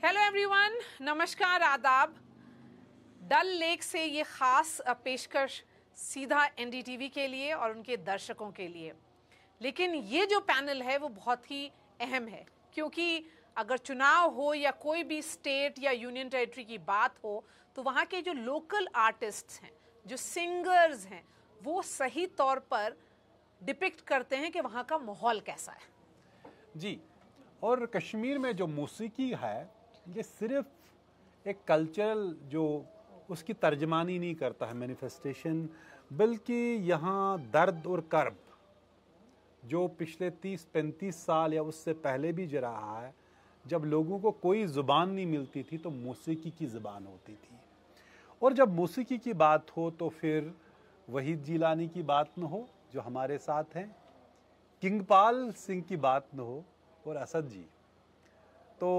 Hello everyone, नमस्कार, आदाब। डल lake से ये ख़ास पेशकश सीधा एनडीटीवी के लिए और उनके दर्शकों के लिए। लेकिन ये जो पैनल है वो बहुत ही अहम है, क्योंकि अगर चुनाव हो या कोई भी स्टेट या यूनियन टेरिटरी की बात हो तो वहाँ के जो लोकल आर्टिस्ट्स हैं, जो सिंगर्स हैं, वो सही तौर पर डिपिक्ट करते हैं कि वहाँ का माहौल कैसा है। जी, और कश्मीर में जो मौसीकी है ये सिर्फ एक कल्चरल जो उसकी तर्जमानी नहीं करता है, मैनिफेस्टेशन, बल्कि यहाँ दर्द और कर्ब जो पिछले 30-35 साल या उससे पहले भी जो रहा है, जब लोगों को कोई ज़ुबान नहीं मिलती थी तो मौसीकी की ज़ुबान होती थी। और जब मौसीकी की बात हो तो फिर वहीद जिलानी की बात न हो जो हमारे साथ हैं, किंगपाल सिंह की बात न हो और असद जी। तो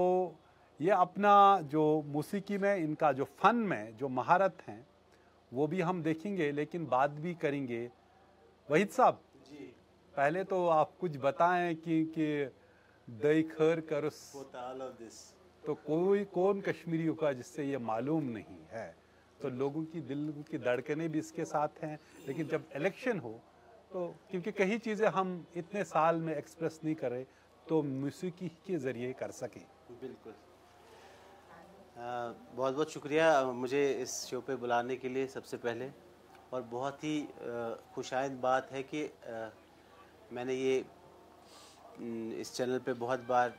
ये अपना जो मौसीकी में इनका जो फ़न में जो महारत हैं वो भी हम देखेंगे, लेकिन बात भी करेंगे। वहीद साहब जी, पहले तो आप कुछ बताएं कि दईखर करस तो कौन कश्मीरी होगा जिससे ये मालूम नहीं है। तो लोगों की दिल की धड़कनें भी इसके साथ हैं, लेकिन जब इलेक्शन हो तो क्योंकि कई चीज़ें हम इतने साल में एक्सप्रेस नहीं कर रहे तो मौसीकी के ज़रिए कर सकें। बिल्कुल, बहुत बहुत शुक्रिया मुझे इस शो पे बुलाने के लिए सबसे पहले। और बहुत ही खुशाइंद बात है कि मैंने ये इस चैनल पे बहुत बार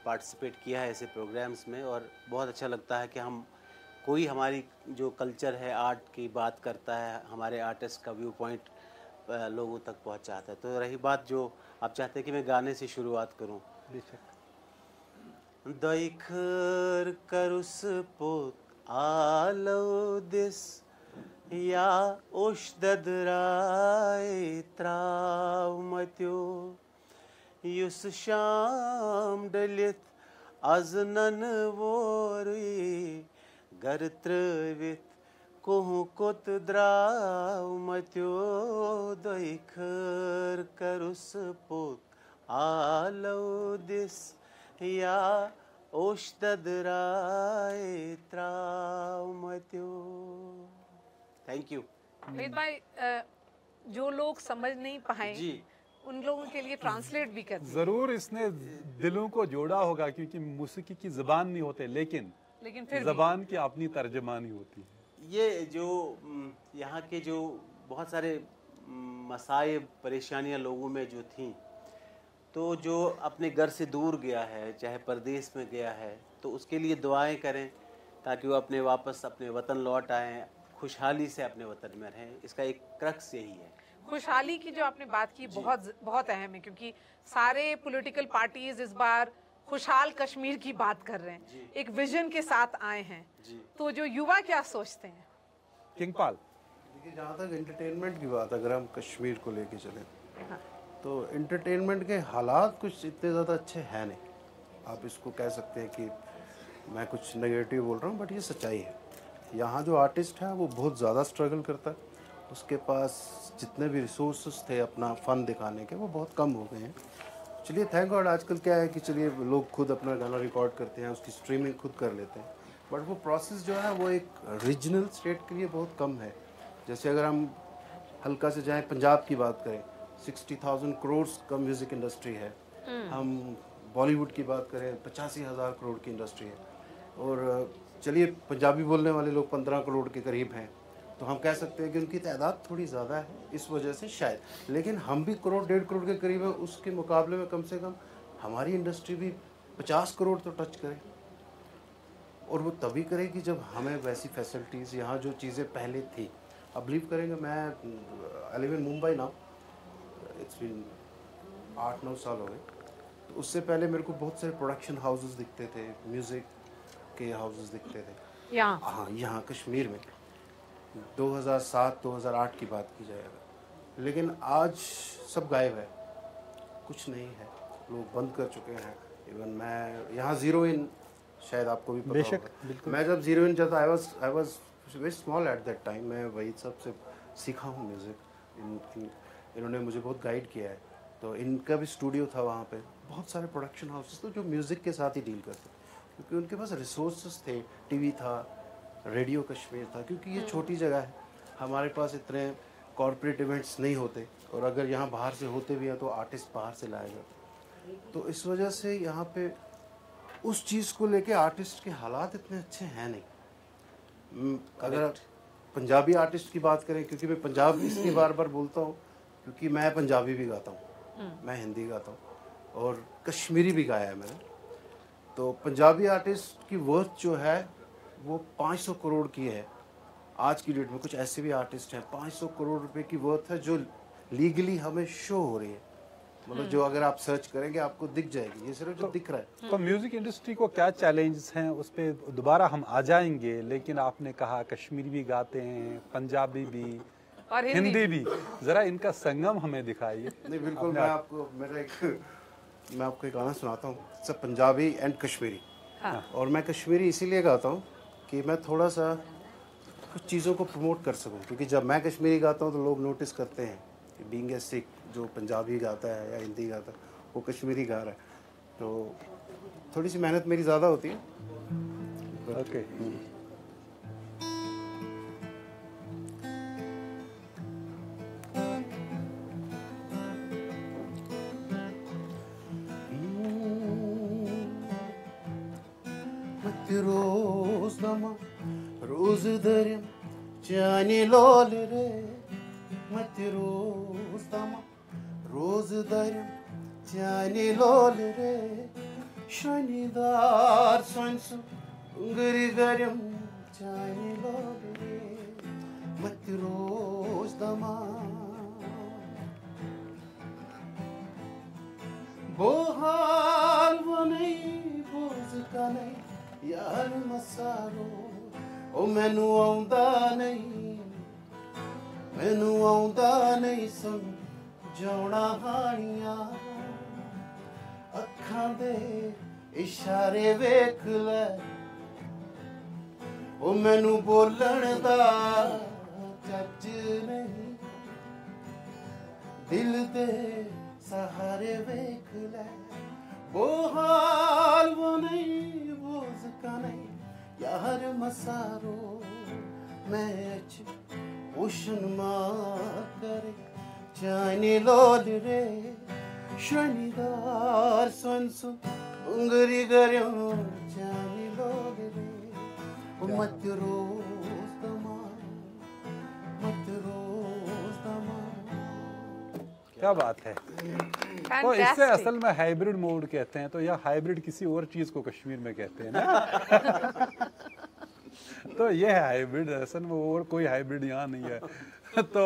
पार्टिसिपेट किया है ऐसे प्रोग्राम्स में, और बहुत अच्छा लगता है कि हम कोई हमारी जो कल्चर है, आर्ट की बात करता है, हमारे आर्टिस्ट का व्यू पॉइंट लोगों तक पहुंचाता है। तो रही बात जो आप चाहते हैं कि मैं गाने से शुरुआत करूं, दईखर करुस पोत आलो दिस या उश्दद राय त्राव मत्यो युस शाम डलित अजनन वोरी गर त्रवित कोहु कोत द्राव मत्यो दईखर करुस पोत आलो दिस या ओष्दद राय त्राव मत्यो। Thank you. वहीद भाई, जो लोग समझ नहीं पाए जी, उन लोगों के लिए ट्रांसलेट भी कर दीजिए। ज़रूर इसने दिलों को जोड़ा होगा, क्योंकि मौसीकी की ज़बान नहीं होते, लेकिन फिर ज़बान की अपनी तर्जमानी होती है। ये जो यहाँ के जो बहुत सारे मसाइब परेशानियाँ लोगों में जो थीं, तो जो अपने घर से दूर गया है, चाहे परदेश में गया है, तो उसके लिए दुआएं करें ताकि वो अपने वापस अपने वतन लौट आएँ, खुशहाली से अपने वतन में रहें। इसका एक क्रक्स यही है। खुशहाली की जो आपने बात की बहुत बहुत अहम है, क्योंकि सारे पॉलिटिकल पार्टीज इस बार खुशहाल कश्मीर की बात कर रहे हैं, एक विजन के साथ आए हैं। तो जो युवा क्या सोचते हैं? किंगपाल, देखिए, जहाँ तक एंटरटेनमेंट की बात, अगर हम कश्मीर को लेके चलें तो एंटरटेनमेंट के हालात कुछ इतने ज़्यादा अच्छे हैं नहीं। आप इसको कह सकते हैं कि मैं कुछ नेगेटिव बोल रहा हूँ, बट ये सच्चाई है। यहाँ जो आर्टिस्ट है वो बहुत ज़्यादा स्ट्रगल करता है, उसके पास जितने भी रिसोर्सेज थे अपना फ़न दिखाने के वो बहुत कम हो गए हैं। चलिए, थैंक गॉड आजकल क्या है कि चलिए लोग खुद अपना गाना रिकॉर्ड करते हैं, उसकी स्ट्रीमिंग खुद कर लेते हैं, बट वो प्रोसेस जो है वो एक रीजनल स्टेट के लिए बहुत कम है। जैसे अगर हम हल्का से जाएँ, पंजाब की बात करें, 60,000 करोड़ का म्यूज़िक इंडस्ट्री है। हम बॉलीवुड की बात करें, 85,000 करोड़ की इंडस्ट्री है। और चलिए, पंजाबी बोलने वाले लोग 15 करोड़ के करीब हैं, तो हम कह सकते हैं कि उनकी तादाद थोड़ी ज़्यादा है इस वजह से शायद। लेकिन हम भी करोड़ 1.5 करोड़ के करीब है, उसके मुकाबले में कम से कम हमारी इंडस्ट्री भी 50 करोड़ तो टच करे। और वो तभी करेगी जब हमें वैसी फैसिलिटीज़, यहाँ जो चीज़ें पहले थी। अब बिलीव करेंगे, मैं I live in Mumbai now, it's been 8-9 साल हो गए। तो उससे पहले मेरे को बहुत सारे प्रोडक्शन हाउसेस दिखते थे, म्यूज़िक के हाउसेस दिखते थे हाँ, यहाँ कश्मीर में 2007-2008 की बात की जाए अगर। लेकिन आज सब गायब है, कुछ नहीं है, लोग बंद कर चुके हैं। इवन मैं यहाँ ज़ीरो इन, शायद आपको भी पता होगा, मैं जब ज़ीरो इन जब I was very small at that time, मैं वहीद साहब से सीखा हूँ म्यूज़िक। इन्होंने मुझे बहुत गाइड किया है। तो इनका भी स्टूडियो था वहाँ पे, बहुत सारे प्रोडक्शन हाउसेस तो जो म्यूज़िक के साथ ही डील करते। क्योंकि उनके पास रिसोर्सेस थे, टीवी था, रेडियो कश्मीर था, क्योंकि ये छोटी जगह है, हमारे पास इतने कॉरपोरेट इवेंट्स नहीं होते, और अगर यहाँ बाहर से होते भी हैं तो आर्टिस्ट बाहर से लाया जाता। तो इस वजह से यहाँ पे उस चीज़ को लेके आर्टिस्ट के हालात इतने अच्छे हैं नहीं। अगर पंजाबी आर्टिस्ट की बात करें, क्योंकि मैं पंजाब इसलिए बार बार बोलता हूँ क्योंकि मैं पंजाबी भी गाता हूँ, मैं हिंदी गाता हूँ और कश्मीरी भी गाया है मैंने। तो पंजाबी आर्टिस्ट की वर्थ जो है वो 500 करोड़ की है आज की डेट में। कुछ ऐसे भी आर्टिस्ट हैं 500 करोड़ रुपए की वर्थ है जो लीगली हमें शो हो रही है, मतलब जो अगर आप सर्च करेंगे आपको दिख जाएगी, ये सिर्फ जो दिख रहा है। तो म्यूजिक इंडस्ट्री को क्या चैलेंजेस हैं उस पर दोबारा हम आ जाएंगे, लेकिन आपने कहा कश्मीरी भी गाते हैं, पंजाबी भी और हिंदी भी, जरा इनका संगम हमें दिखाइए। नहीं बिल्कुल, मैं आपको एक गाना सुनाता हूँ, सब पंजाबी एंड कश्मीरी। और मैं कश्मीरी इसीलिए गाता हूँ कि मैं थोड़ा सा कुछ चीज़ों को प्रमोट कर सकूं, क्योंकि जब मैं कश्मीरी गाता हूं तो लोग नोटिस करते हैं कि बीइंग ए सिख जो पंजाबी गाता है या हिंदी गाता है वो कश्मीरी गा रहा है, तो थोड़ी सी मेहनत मेरी ज़्यादा होती है। ओके रोज दरिम चानी लोल रे, मत रोज दमा रोज दरिम चानी लोल रे, शनिदार संसु उंगरी गरिम चानी लोल रे, मत रोज दमा बोहाल वनई बोझ का नहीं यार मसारो, ओ मैनू आउंदा नहीं समझाउणा हानियां, अखां दे इशारे वेख लै, ओ मैनू बोलण दा चज नहीं, दिल दे सहारे वेख लै, वो हाल वो नहीं बोझ का नहीं यार मसारो, मैच उशन मार करे चानी लोल रे, शनिदार संसु उंगरी गर्यो चानी लोल रे, मत रोज दमा मत रोज दमा। क्या बात है। तो इससे असल में हाइब्रिड मोड कहते हैं, तो यह हाइब्रिड किसी और चीज को कश्मीर में कहते हैं ना। तो ये है हाइब्रिड, असल में और कोई हाइब्रिड यहाँ नहीं है। तो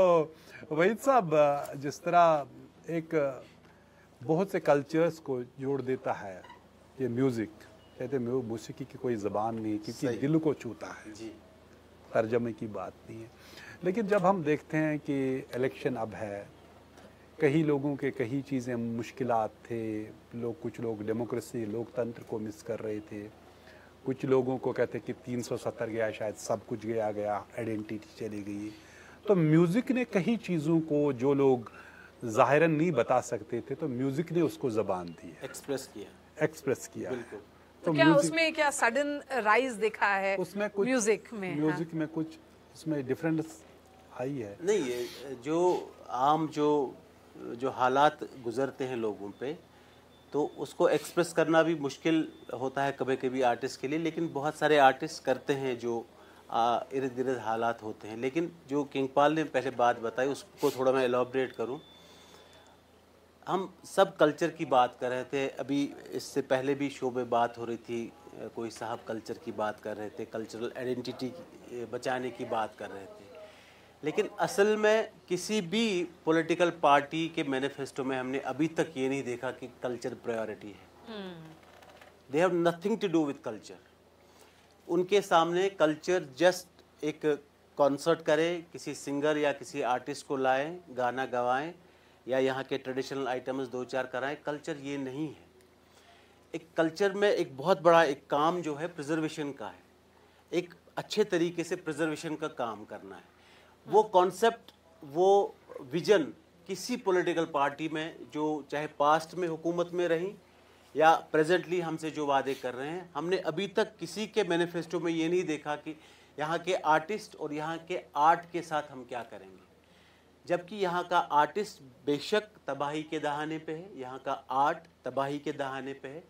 वहीद साहब, जिस तरह एक बहुत से कल्चर्स को जोड़ देता है ये म्यूजिक, कहते हैं मौसीकी की कोई ज़बान नहीं क्योंकि दिल को छूता है, तर्जमे की बात नहीं है। लेकिन जब हम देखते हैं कि इलेक्शन अब है, कई लोगों के कई चीज़ें मुश्किलात थे, कुछ लोग डेमोक्रेसी लोकतंत्र को मिस कर रहे थे, कुछ लोगों को कहते कि 370 गया, शायद सब कुछ गया, आइडेंटिटी चली गई। तो म्यूज़िक ने कई चीज़ों को जो लोग ज़ाहिरन नहीं बता सकते थे, तो म्यूज़िक ने उसको ज़बान दी, एक्सप्रेस किया। तो क्या उसमें क्या सडन राइज दिखा है उसमें कुछ म्यूजिक में कुछ उसमें डिफरेंस आई है? नहीं, ये जो आम जो हालात गुजरते हैं लोगों पे, तो उसको एक्सप्रेस करना भी मुश्किल होता है कभी कभी आर्टिस्ट के लिए, लेकिन बहुत सारे आर्टिस्ट करते हैं जो इर्द गिर्द हालात होते हैं। लेकिन जो किंगपाल ने पहले बात बताई उसको थोड़ा मैं एलॉबरेट करूं। हम सब कल्चर की बात कर रहे थे, अभी इससे पहले भी शो में बात हो रही थी, कोई साहब कल्चर की बात कर रहे थे, कल्चरल आइडेंटिटी बचाने की बात कर रहे थे। लेकिन असल में किसी भी पॉलिटिकल पार्टी के मैनिफेस्टो में हमने अभी तक ये नहीं देखा कि कल्चर प्रायोरिटी है। They have nothing to do with culture. उनके सामने कल्चर जस्ट एक कॉन्सर्ट करें, किसी सिंगर या किसी आर्टिस्ट को लाएं, गाना गवाएं या यहाँ के ट्रेडिशनल आइटम्स 2-4 कराएं। कल्चर ये नहीं है। एक कल्चर में एक बहुत बड़ा एक काम जो है प्रिजर्वेशन का है, एक अच्छे तरीके से प्रिजर्वेशन का काम करना है। वो कॉन्सेप्ट, वो विजन किसी पॉलिटिकल पार्टी में जो चाहे पास्ट में हुकूमत में रही या प्रेजेंटली हमसे जो वादे कर रहे हैं, हमने अभी तक किसी के मैनिफेस्टो में ये नहीं देखा कि यहाँ के आर्टिस्ट और यहाँ के आर्ट के साथ हम क्या करेंगे। जबकि यहाँ का आर्टिस्ट बेशक तबाही के दहाने पे है, यहाँ का आर्ट तबाही के दहाने पे है,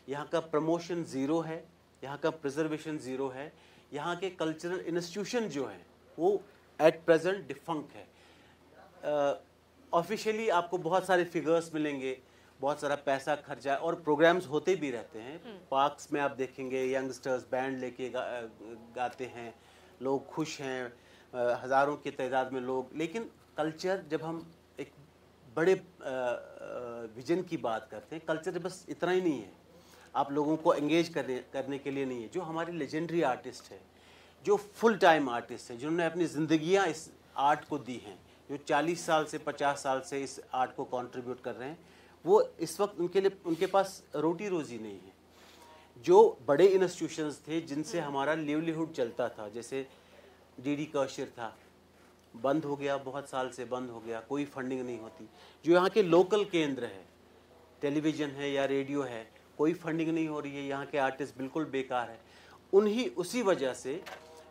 यहाँ का प्रमोशन ज़ीरो है, यहाँ का प्रिजर्वेशन ज़ीरो है, यहाँ के कल्चरल इंस्टीट्यूशन जो हैं वो एट प्रेजेंट डिफंक्ट है। ऑफिशियली आपको बहुत सारे फिगर्स मिलेंगे, बहुत सारा पैसा खर्चा और प्रोग्राम्स होते भी रहते हैं। पार्क्स में आप देखेंगे यंगस्टर्स बैंड लेके गाते हैं, लोग खुश हैं, हज़ारों की तादाद में लोग। लेकिन कल्चर, जब हम एक बड़े विजन की बात करते हैं, कल्चर बस इतना ही नहीं है, आप लोगों को एंगेज करने के लिए नहीं है। जो हमारे लेजेंडरी आर्टिस्ट है, जो फुल टाइम आर्टिस्ट हैं, जिन्होंने अपनी ज़िंदगियां इस आर्ट को दी हैं, जो 40 साल से 50 साल से इस आर्ट को कंट्रीब्यूट कर रहे हैं, वो इस वक्त उनके पास रोटी रोज़ी नहीं है। जो बड़े इंस्टीट्यूशंस थे जिनसे हमारा लिवलीहुड चलता था, जैसे डीडी कौशर था, बंद हो गया, बहुत साल से बंद हो गया, कोई फंडिंग नहीं होती। जो यहाँ के लोकल केंद्र है, टेलीविज़न है या रेडियो है, कोई फंडिंग नहीं हो रही है, यहाँ के आर्टिस्ट बिल्कुल बेकार है। उसी वजह से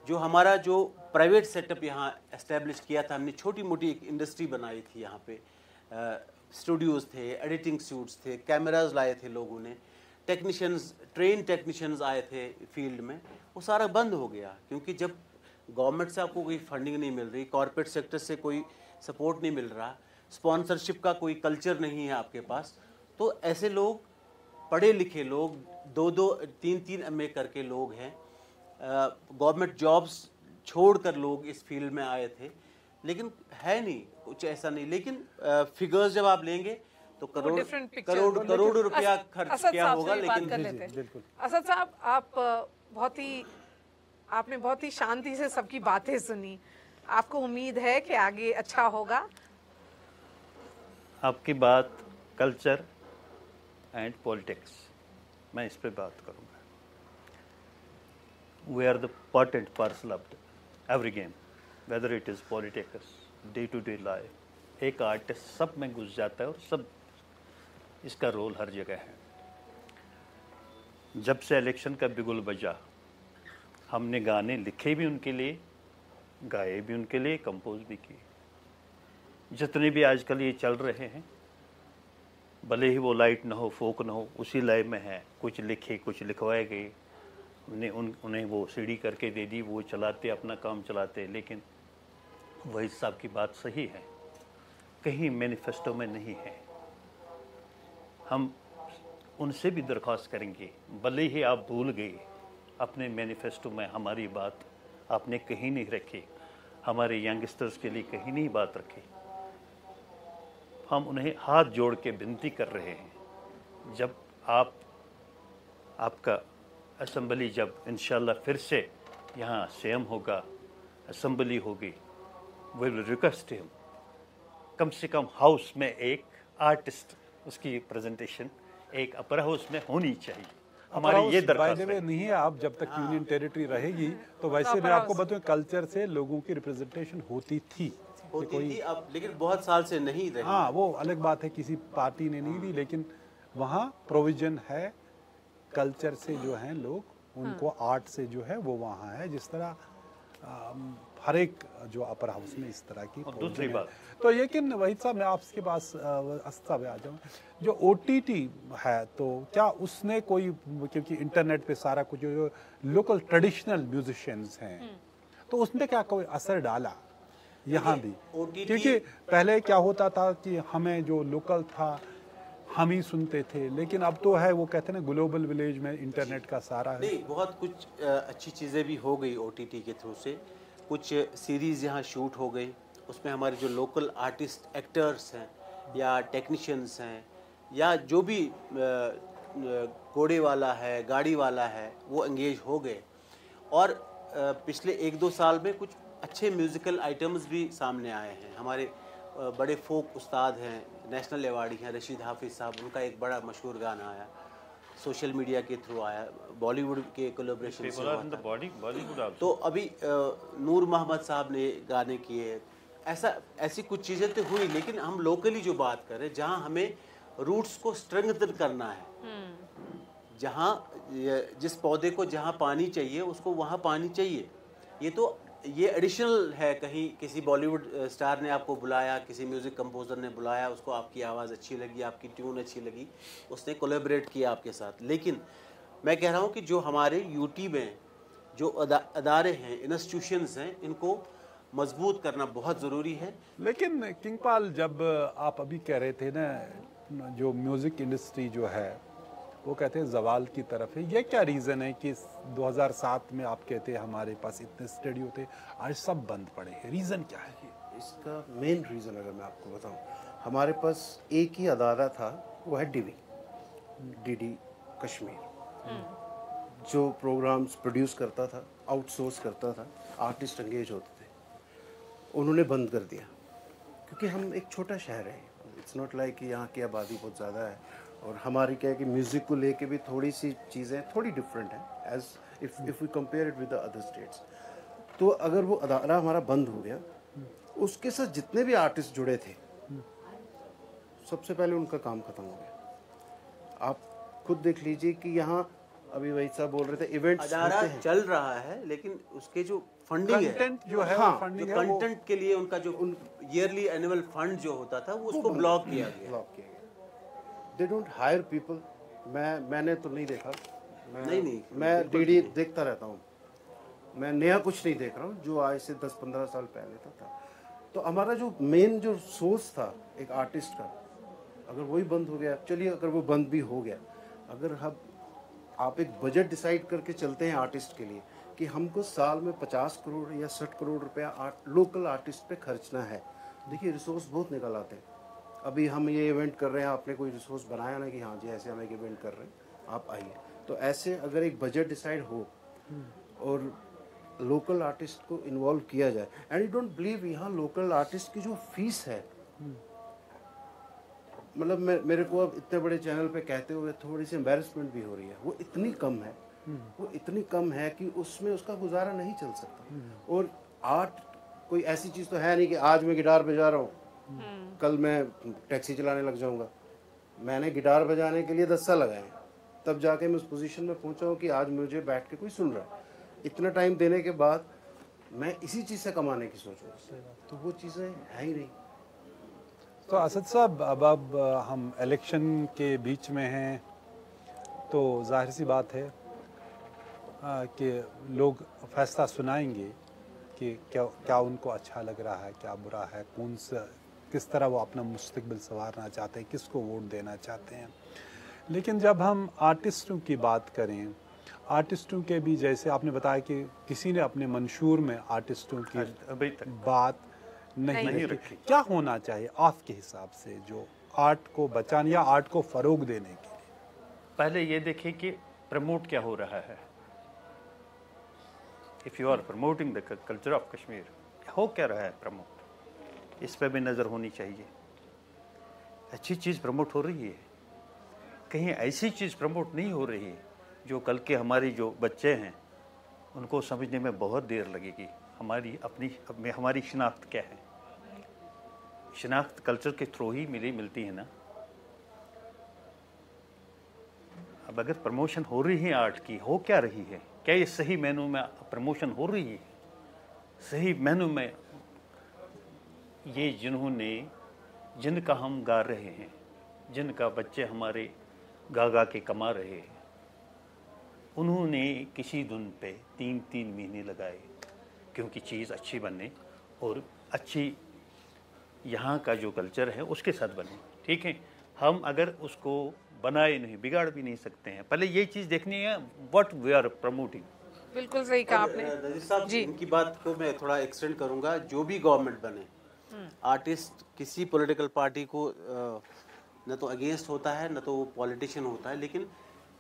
जो हमारा जो प्राइवेट सेटअप यहाँ एस्टेब्लिश किया था, हमने छोटी मोटी एक इंडस्ट्री बनाई थी यहाँ पे, स्टूडियोज़ थे, एडिटिंग स्टूडियोज़ थे, कैमराज लाए थे लोगों ने, टेक्नीशियंस, ट्रेन टेक्नीशियंस आए थे फील्ड में, वो सारा बंद हो गया। क्योंकि जब गवर्नमेंट से आपको कोई फंडिंग नहीं मिल रही, कॉर्पोरेट सेक्टर से कोई सपोर्ट नहीं मिल रहा, स्पॉन्सरशिप का कोई कल्चर नहीं है आपके पास, तो ऐसे लोग, पढ़े लिखे लोग, 2-2, 3-3 MA करके लोग हैं, गवर्नमेंट जॉब्स छोड़कर लोग इस फील्ड में आए थे, लेकिन है नहीं कुछ ऐसा नहीं। लेकिन फिगर्स जब आप लेंगे तो करोड़ रुपया खर्च किया होगा। लेकिन असद साहब, आपने बहुत ही शांति से सबकी बातें सुनी, आपको उम्मीद है कि आगे अच्छा होगा? आपकी बात कल्चर एंड पॉलिटिक्स, मैं इस पे बात करूंगा। We are the part and parcel of every game, whether it is politics, day-to-day life। एक आर्टिस्ट सब में घुस जाता है और सब इसका रोल हर जगह है। जब से इलेक्शन का बिगुल बजा, हमने गाने लिखे भी उनके लिए, गाए भी उनके लिए, कंपोज भी किए। जितने भी आजकल ये चल रहे हैं, भले ही वो लाइट ना हो, फोक ना हो, उसी लय में है। कुछ लिखे, कुछ लिखवाए गए, उन्हें वो सीडी करके दे दी, वो चलाते, अपना काम चलाते। लेकिन वही साहब की बात सही है, कहीं मैनिफेस्टो में नहीं है। हम उनसे भी दरख्वास्त करेंगे, भले ही आप भूल गए, अपने मैनिफेस्टो में हमारी बात आपने कहीं नहीं रखी, हमारे यंगस्टर्स के लिए कहीं नहीं बात रखी। हम उन्हें हाथ जोड़ के विनती कर रहे हैं, जब आपका असेंबली, जब इंशाल्लाह फिर से यहाँ सीएम होगा, असेंबली होगी, विल रिक्वेस्ट हिम, कम से कम हाउस में एक आर्टिस्ट, उसकी प्रेजेंटेशन एक अपर हाउस में होनी चाहिए। हमारी ये दरख्वास्त नहीं है। आप जब तक यूनियन टेरिटरी रहेगी तो वैसे मैं आपको बताऊं, कल्चर से लोगों की रिप्रेजेंटेशन होती थी अब, लेकिन बहुत साल से नहीं रही। हाँ, वो अलग बात है, किसी पार्टी ने नहीं दी, लेकिन वहाँ प्रोविजन है कल्चर से जो हैं लोग, उनको आर्ट से जो है वो वहाँ है। जिस तरह हर एक जो अपर हाउस में इस तरह की। दूसरी बात तो लेकिन वहीद साहब, मैं आपके पास अस्ता में आ जाऊँ, जो OTT है तो क्या उसने कोई, क्योंकि इंटरनेट पे सारा कुछ जो लोकल ट्रेडिशनल म्यूजिशियंस हैं, तो उसने क्या कोई असर डाला यहाँ भी? क्योंकि पहले क्या होता था कि हमें जो लोकल था हम ही सुनते थे, लेकिन अब तो है, वो कहते हैं ना, ग्लोबल विलेज में इंटरनेट का सारा है। नहीं, बहुत कुछ अच्छी चीज़ें भी हो गई OTT के थ्रू से। कुछ सीरीज़ यहाँ शूट हो गई, उसमें हमारे जो लोकल आर्टिस्ट, एक्टर्स हैं या टेक्नीशियंस हैं या जो भी घोड़े वाला है, गाड़ी वाला है, वो एंगेज हो गए। और पिछले 1-2 साल में कुछ अच्छे म्यूज़िकल आइटम्स भी सामने आए हैं। हमारे बड़े फोक उस्ताद हैं, नेशनल अवार्डी हैं, रशीद हाफिज़ साहब, उनका एक बड़ा मशहूर गाना आया, सोशल मीडिया के थ्रू आया, बॉलीवुड के कोलैबोरेशन से हुआ था। तो अभी नूर मोहम्मद साहब ने गाने किए। ऐसी कुछ चीज़ें तो हुई, लेकिन हम लोकली जो बात करें, जहाँ हमें रूट्स को स्ट्रेंथन करना है, जहाँ जिस पौधे को जहाँ पानी चाहिए उसको वहाँ पानी चाहिए। ये एडिशनल है। कहीं किसी बॉलीवुड स्टार ने आपको बुलाया, किसी म्यूज़िक कंपोज़र ने बुलाया, उसको आपकी आवाज़ अच्छी लगी, आपकी ट्यून अच्छी लगी, उसने कोलैबोरेट किया आपके साथ। लेकिन मैं कह रहा हूँ कि जो हमारे यूटी में जो अदारे हैं, इंस्टीट्यूशंस हैं, इनको मजबूत करना बहुत ज़रूरी है। लेकिन किंगपाल, जब आप अभी कह रहे थे ना, जो म्यूज़िक इंडस्ट्री जो है वो कहते हैं जवाल की तरफ है, ये क्या रीज़न है कि 2007 में आप कहते हैं हमारे पास इतने स्टूडियो थे, आज सब बंद पड़े हैं, रीज़न क्या है? इसका मेन रीज़न अगर मैं आपको बताऊं, हमारे पास एक ही अदारा था, वो है डीडी कश्मीर, जो प्रोग्राम्स प्रोड्यूस करता था, आउटसोर्स करता था, आर्टिस्ट एंगेज होते थे। उन्होंने बंद कर दिया क्योंकि हम एक छोटा शहर है। इट्स नॉट लाइक कि यहाँ की आबादी बहुत ज़्यादा है, और हमारी क्या है कि म्यूज़िक को लेके भी थोड़ी सी चीज़ें थोड़ी डिफरेंट हैं as if we compare it with the other states. तो अगर वो अदारा हमारा बंद हो गया, उसके साथ जितने भी आर्टिस्ट जुड़े थे, सबसे पहले उनका काम ख़त्म हो गया। आप खुद देख लीजिए कि यहाँ अभी वही साहब बोल रहे थे, इवेंट्स अदारा चल रहा है, लेकिन उसके जो फंडिंग है, कंटेंट जो है, हाँ, फंडिंग जो कंटेंट के लिए उनका जो ईयरली एनुअल फंड जो होता था, वो उसको ब्लॉक किया गया। They don't hire people. मैंने तो नहीं देखा, मैं डीडी देखता रहता हूँ, मैं नया कुछ नहीं देख रहा हूँ, जो आज से 10-15 साल पहले था। तो हमारा जो मेन जो सोर्स था एक आर्टिस्ट का, अगर वही बंद हो गया, चलिए अगर वो बंद भी हो गया, अगर आप एक बजट डिसाइड करके चलते हैं आर्टिस्ट के लिए कि हमको साल में 50 करोड़ या 60 करोड़ रुपया लोकल आर्टिस्ट पे खर्चना है, देखिए रिसोर्स बहुत निकल आते हैं। अभी हम ये इवेंट कर रहे हैं, आपने कोई रिसोर्स बनाया ना कि हाँ जी ऐसे हम एक इवेंट कर रहे हैं, आप आइए। तो ऐसे अगर एक बजट डिसाइड हो और लोकल आर्टिस्ट को इन्वॉल्व किया जाए, एंड यू डोंट बिलीव, यहाँ लोकल आर्टिस्ट की जो फीस है, मतलब मेरे को अब इतने बड़े चैनल पे कहते हुए थोड़ी सी एम्बैरेसमेंट भी हो रही है, वो इतनी कम है, वो इतनी कम है कि उसमें उसका गुजारा नहीं चल सकता। और आर्ट कोई ऐसी चीज़ तो है नहीं कि आज मैं गिटार बजा रहा हूँ, कल मैं टैक्सी चलाने लग जाऊंगा। मैंने गिटार बजाने के लिए 10 साल लगाए, तब जाके मैं उस पोजीशन में पहुंचा हूँ कि आज मुझे बैठ के कोई सुन रहा है। इतना टाइम देने के बाद मैं इसी चीज़ से कमाने की सोच रहा हूँ, तो वो चीज़ें है ही नहीं। तो असद साहब, अब हम इलेक्शन के बीच में हैं, तो जाहिर सी बात है कि लोग फैसला सुनाएंगे कि क्या उनको अच्छा लग रहा है, क्या बुरा है, किस तरह वो अपना मुस्तकबिल संवारना चाहते हैं, किसको वोट देना चाहते हैं। लेकिन जब हम आर्टिस्टों की बात करें, आर्टिस्टों के भी, जैसे आपने बताया कि किसी ने अपने मंशूर में आर्टिस्टों की अभी तक बात नहीं रखी, क्या होना चाहिए आपके हिसाब से जो आर्ट को बचाने या आर्ट को फ़रोग देने के लिए? पहले ये देखें कि प्रमोट क्या हो रहा है। If you are promoting the culture of Kashmir, हो क्या रहा है प्रमोट, इस पर भी नज़र होनी चाहिए। अच्छी चीज़ प्रमोट हो रही है, कहीं ऐसी चीज़ प्रमोट नहीं हो रही है जो कल के हमारी जो बच्चे हैं उनको समझने में बहुत देर लगेगी। हमारी शिनाख्त क्या है, शिनाख्त कल्चर के थ्रू ही मिलती है ना। अब अगर प्रमोशन हो रही है आर्ट की, हो क्या रही है, क्या ये सही मैनू में प्रमोशन हो रही है? सही मैनू में ये जिनका हम गा रहे हैं, जिनका बच्चे हमारे गा के कमा रहे हैं, उन्होंने किसी धुन पे 3 महीने लगाए क्योंकि चीज़ अच्छी बने और अच्छी यहाँ का जो कल्चर है उसके साथ बने। ठीक है, हम अगर उसको बनाए नहीं, बिगाड़ भी नहीं सकते हैं। पहले ये चीज़ देखनी है व्हाट वी आर प्रमोटिंग। बिल्कुल सही कहा आपने नज़ीर साहब, इनकी बात को मैं थोड़ा एक्सटेंड करूंगा। जो भी गवर्नमेंट बने, आर्टिस्ट किसी पॉलिटिकल पार्टी को न तो अगेंस्ट होता है, न तो वो पॉलिटिशियन होता है, लेकिन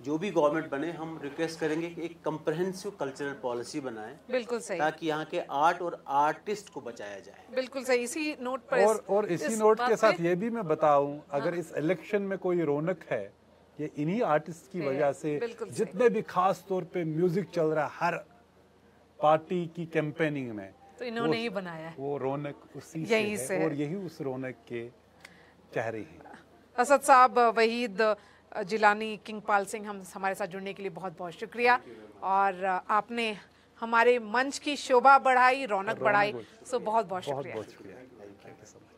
जो भी गवर्नमेंट बने, हम रिक्वेस्ट करेंगे कि एक कंप्रहेंसिव कल्चरल पॉलिसी बनाएं। बिल्कुल सही, ताकि यहाँ के आर्ट और आर्टिस्ट को बचाया जाए। बिल्कुल सही। इसी नोट पर और इसी नोट के साथ ये भी मैं बताऊं, अगर इस इलेक्शन में कोई रौनक है, ये इन्हीं आर्टिस्ट की वजह से। जितने भी खास तौर पे म्यूजिक चल रहा है हर पार्टी की कैंपेनिंग में, तो इन्होंने ही बनाया है। वो रौनक उसी से है और यही उस रौनक के चेहरे हैं। असद साहब, वहीद, जिलानी, किंगपाल सिंह, हम हमारे साथ जुड़ने के लिए बहुत बहुत शुक्रिया। और आपने हमारे मंच की शोभा बढ़ाई, रौनक बढ़ाई, सो बहुत बहुत शुक्रिया। बहुत शुक्रिया। Thank you so much.